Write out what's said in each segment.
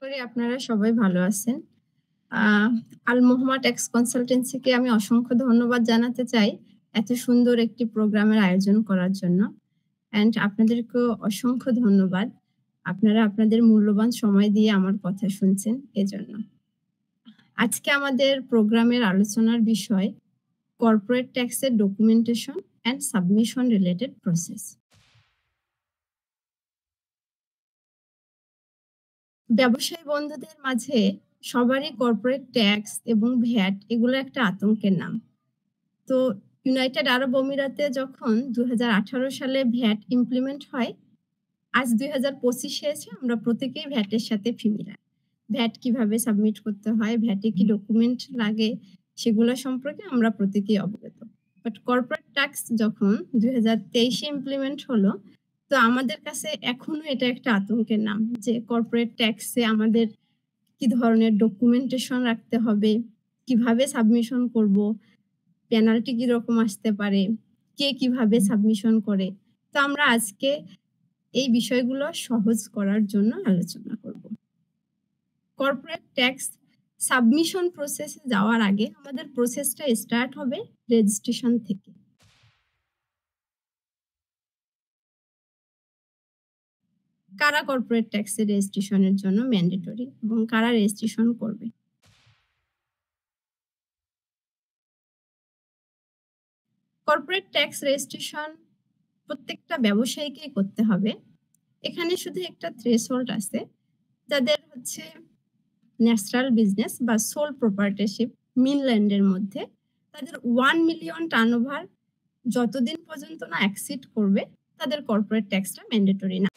করি আপনারা সবাই ভালো আছেন। আ আল মোহাম্মদ ট্যাক্স কনসালটেন্সিকে আমি অসংখ্য ধন্যবাদ জানাতে চাই এত সুন্দর একটি প্রোগ্রামের আয়োজন করার জন্য। অ্যান্ড আপনাদেরকেও অসংখ্য ধন্যবাদ। আপনারা আপনাদের মূল্যবান সময় দিয়ে আমার কথা শুনছেন এজন্য। আজকে আমাদের প্রোগ্রামের আলোচনার বিষয় কর্পোরেট ট্যাক্সের documentation and submission related process. ব্যবসায়ী বন্ধুদের মাঝে সবারই কর্পোরেট ট্যাক্স এবং ভ্যাট এগুলো একটা আতঙ্কের নাম। তো ইউনাইটেড আরব আমিরাতে যখন ২০১৮ সালে ভ্যাট ইমপ্লিমেন্ট হয়, আজ ২০২৫ এসে আমরা প্রত্যেকেই ভ্যাটের সাথে ফ্যামিলিয়ার। ভ্যাট কিভাবে সাবমিট করতে হয়, ভ্যাটে কি ডকুমেন্ট লাগে সেগুলো সম্পর্কে আমরা প্রত্যেকেই অবগত। বাট কর্পোরেট ট্যাক্স যখন ২০২৩ এ ইমপ্লিমেন্ট হলো, তো আমাদের কাছে এখনো এটা একটা আতঙ্কের নাম যে কর্পোরেট ট্যাক্সে আমাদের কি ধরনের ডকুমেন্টেশন রাখতে হবে, কিভাবে সাবমিশন করব, পেনাল্টি কিরকম আসতে পারে, কে কিভাবে সাবমিশন করে। তো আমরা আজকে এই বিষয়গুলো সহজ করার জন্য আলোচনা করব। কর্পোরেট ট্যাক্স সাবমিশন প্রসেসে যাওয়ার আগে আমাদের প্রসেসটা স্টার্ট হবে রেজিস্ট্রেশন থেকে। কারা কর্পোরেট ট্যাক্সের রেজিস্ট্রেশনের জন্য ম্যান্ডেটরি এবং কারা রেজিস্ট্রেশন করবে? কর্পোরেট ট্যাক্স রেজিস্ট্রেশন প্রত্যেকটা ব্যবসায়ীকেই করতে হবে। এখানে শুধু একটা থ্রেশহোল্ড আছে, যাদের হচ্ছে ন্যাচারাল বিজনেস বা সোল প্রপার্টিশিপ মিনল্যান্ডের মধ্যে তাদের 1 মিলিয়ন টার্নওভার যতদিন পর্যন্ত না এক্সিড করবে তাদের কর্পোরেট ট্যাক্সটা ম্যান্ডেটরি না।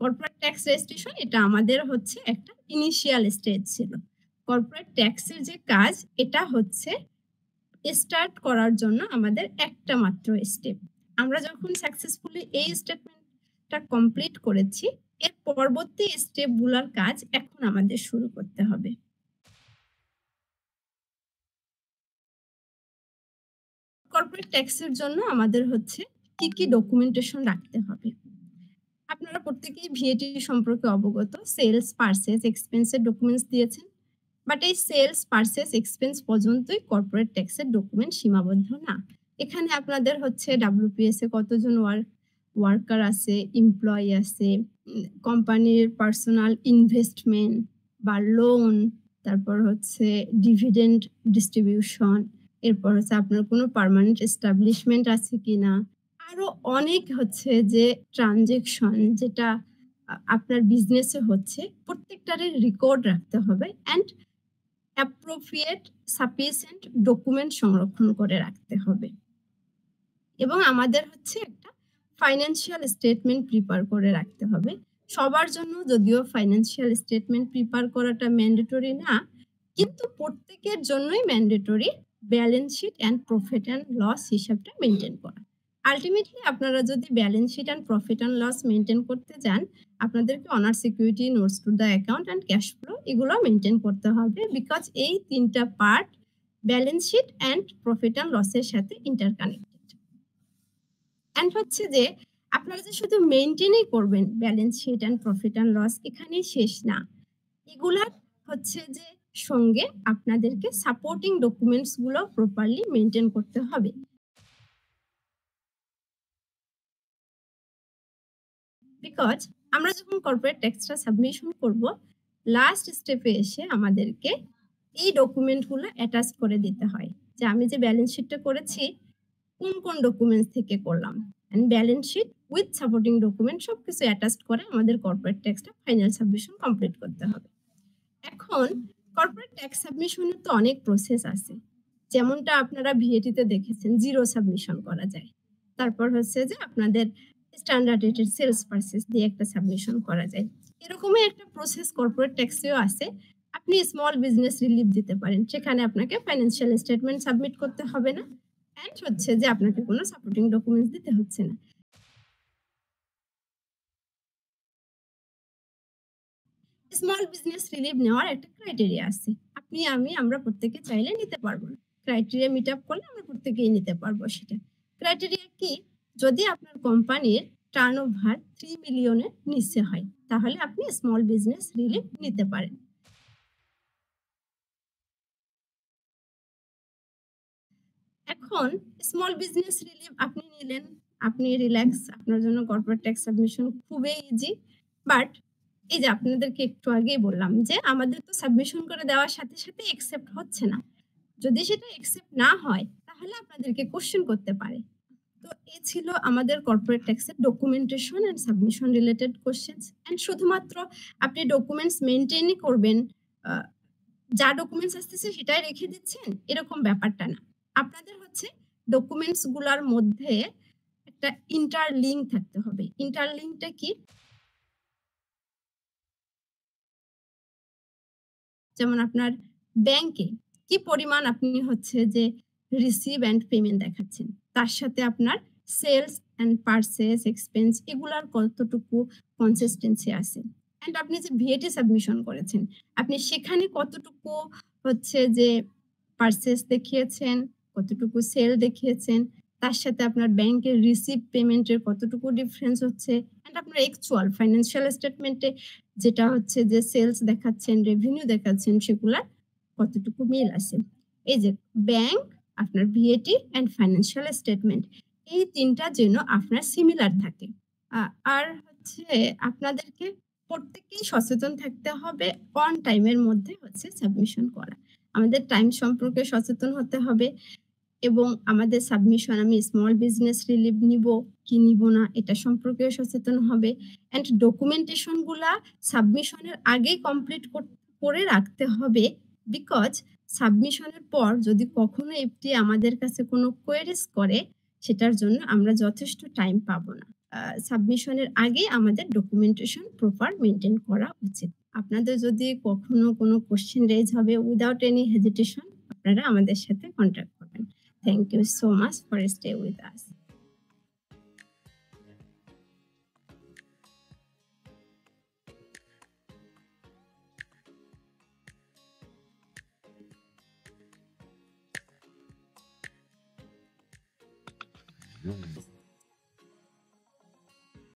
কর্পোরেট ট্যাক্স রেজিস্ট্রেশন এটা আমাদের হচ্ছে একটা ইনিশিয়াল স্টেজ ছিল। কর্পোরেট ট্যাক্সের যে কাজ এটা হচ্ছে স্টার্ট করার জন্য আমাদের একটা মাত্র স্টেপ। আমরা যখন সাকসেসফুলি এই স্টেটমেন্টটা কমপ্লিট করেছি, এর পরবর্তী স্টেপগুলোর কাজ এখন আমাদের শুরু করতে হবে। কর্পোরেট ট্যাক্সের জন্য আমাদের হচ্ছে কি কি ডকুমেন্টেশন রাখতে হবে। আপনারা প্রত্যেকেই ভিএটি সম্পর্কে অবগত। সেলস, পারচেজ, এক্সপেন্সের ডকুমেন্টস দিয়েছেন। বাট এই সেলস, পারচেজ, এক্সপেন্স পর্যন্তই কর্পোরেট ট্যাক্সের ডকুমেন্ট সীমাবদ্ধ না। এখানে আপনাদের হচ্ছে ডাব্লিউপিএস এ কতজন ওয়ার্কার আছে, এমপ্লয়ি আছে, কোম্পানির পার্সোনাল ইনভেস্টমেন্ট বা লোন, তারপর হচ্ছে ডিভিডেন্ড ডিস্ট্রিবিউশন, এরপর হচ্ছে আপনার কোনো পার্মানেন্ট এস্টাবলিশমেন্ট আছে কিনা, আরো অনেক হচ্ছে যে ট্রানজেকশন যেটা আপনার বিজনেসে হচ্ছে প্রত্যেকটারই রেকর্ড রাখতে হবে অ্যান্ড অ্যাপ্রোপ্রিয়েট সাফিসিয়েন্ট ডকুমেন্ট সংরক্ষণ করে রাখতে হবে। এবং আমাদের হচ্ছে একটা ফাইন্যান্সিয়াল স্টেটমেন্ট প্রিপেয়ার করে রাখতে হবে। সবার জন্য যদিও ফাইন্যান্সিয়াল স্টেটমেন্ট প্রিপেয়ার করাটা ম্যান্ডেটরি না, কিন্তু প্রত্যেকের জন্যই mandatory balance sheet and profit and loss হিসাবটা মেনটেন করা। আলটিমেটলি আপনারা যদি balance sheet and profit and loss maintain করতে যান, আপনাদেরকে owner security, notes to the account and cash flow এগুলো মেনটেন করতে হবে, বিকজ এই তিনটা part balance sheet and profit and লসের সাথে ইন্টারকানেক্টেড। অ্যান্ড হচ্ছে যে আপনারা যে শুধু মেনটেনই করবেন balance sheet and profit and loss এখানেই শেষ না। এগুলার হচ্ছে যে সঙ্গে আপনাদেরকে সাপোর্টিং ডকুমেন্টস গুলো প্রপারলি মেনটেন করতে হবে। বিকজ আমরা যখন কর্পোরেট ট্যাক্সটা সাবমিশন করব, লাস্ট স্টেপে এসে আমাদেরকে এই ডকুমেন্টগুলো অ্যাটাচ করে দিতে হয় যে আমি যে ব্যালেন্স শিটটা করেছি কোন কোন ডকুমেন্টস থেকে করলাম, and balance sheet with supporting document সবকিছু অ্যাটাচ করে আমাদের কর্পোরেট ট্যাক্সটা ফাইনাল সাবমিশন কমপ্লিট করতে হবে। এখন কর্পোরেট ট্যাক্স সাবমিশনের তো অনেক প্রসেস আছে, যেমনটা আপনারা ভিএটিতে দেখেছেন জিরো সাবমিশন করা যায়। তারপর হচ্ছে যে আপনাদের স্ট্যান্ডার্ড রেটের সেলস পারচেজ দিয়ে একটা সাবমিশন করা যায়। এরকমই একটা প্রসেস কর্পোরেট ট্যাক্সেও আছে। আপনি স্মল বিজনেস রিলিফ দিতে পারেন, সেখানে আপনাকে ফাইন্যান্সিয়াল স্টেটমেন্ট সাবমিট করতে হবে না অ্যান্ড হচ্ছে যে আপনাকে কোনো সাপোর্টিং ডকুমেন্টস দিতে হচ্ছে না। স্মল বিজনেস রিলিফ নেওয়ার একটা ক্রাইটেরিয়া আছে। আপনি, আমরা প্রত্যেকে চাইলে নিতে পারবো না। ক্রাইটেরিয়া মিট আপ করলে আমরা প্রত্যেকেই নিতে পারবো সেটা। ক্রাইটেরিয়া কি? যদি আপনার কোম্পানির টার্নওভার 3 মিলিয়নের নিচে হয়, তাহলে আপনি স্মল বিজনেস রিলিফ নিতে পারেন। এখন স্মল বিজনেস রিলিফ আপনি নিলেন, আপনি রিল্যাক্স, আপনার জন্য কর্পোরেট ট্যাক্স সাবমিশন খুবই ইজি। বাট এই যে আপনাদেরকে একটু আগেই বললাম যে আমাদের তো সাবমিশন করে দেওয়ার সাথে, সাথে অ্যাকসেপ্ট হচ্ছে না। যদি সেটা অ্যাকসেপ্ট না হয় তাহলে আপনাদেরকে কোয়েশ্চেন করতে পারে। তো এ ছিল আমাদের কর্পোরেট ট্যাক্সের documentation and submission related questions. And শুধুমাত্র আপনি ডকুমেন্টস মেইনটেইনই করবেন, আ যা ডকুমেন্টস আসতেছে সেটাই রেখে দিচ্ছেন, এরকম ব্যাপারটা না। আপনাদের হচ্ছে ডকুমেন্টস গুলার মধ্যে একটা ইন্টারলিঙ্ক থাকতে হবে। ইন্টারলিঙ্কটা কি? যেমন আপনার ব্যাংকে কি পরিমাণ আপনি হচ্ছে যে রিসিভ অ্যান্ড পেমেন্ট দেখাচ্ছেন। তার সাথে আপনার সেলস অ্যান্ড পারচেজ এক্সপেন্স এগুলার কতটুকু কনসিস্টেন্সি আছে। অ্যান্ড আপনি যে ভিএটি সাবমিশন করেছেন, আপনি সেখানে কতটুকু হচ্ছে যে পারচেজ দেখিয়েছেন, কতটুকু সেল দেখিয়েছেন, তার সাথে আপনার ব্যাংকের রিসিভ পেমেন্টের কতটুকু ডিফারেন্স হচ্ছে। অ্যান্ড আপনার অ্যাকচুয়াল ফাইন্যান্সিয়াল স্টেটমেন্টে যেটা হচ্ছে যে সেলস দেখাচ্ছেন, রেভিনিউ দেখাচ্ছেন সেগুলার কতটুকু মিল আছে। এই যে ব্যাংক, আপনার ভিএটি অ্যান্ড ফাইন্যান্সিয়াল স্টেটমেন্ট এই ৩ টা যেন আপনার সিমিলার থাকে। আ আর হচ্ছে আপনাদেরকে প্রত্যেককেই সচেতন থাকতে হবে অন টাইম এর মধ্যে হচ্ছে সাবমিশন করা। আমাদের টাইম সম্পর্কে সচেতন হতে হবে এবং আমাদের সাবমিশন আমি স্মল বিজনেস রিলিফ নিবো কি নিবো না এটা সম্পর্কেও সচেতন হবে। অ্যান্ড ডকুমেন্টেশন গুলা সাবমিশনের আগেই কমপ্লিট করে রাখতে হবে। বিকজ সাবমিশনের পর যদি কখনো এফডি আমাদের কাছে কোনো কোয়েরিজ করে সেটার জন্য আমরা যথেষ্ট টাইম পাবো না। সাবমিশনের আগে আমাদের ডকুমেন্টেশন প্রপার মেইনটেইন করা উচিত। আপনাদের যদি কখনো কোনো কোয়েশ্চেন রেইজ হবে উইথআউট এনি হেজিটেশন আপনারা আমাদের সাথে কনট্যাক্ট করবেন। Thank you so much for stay with us.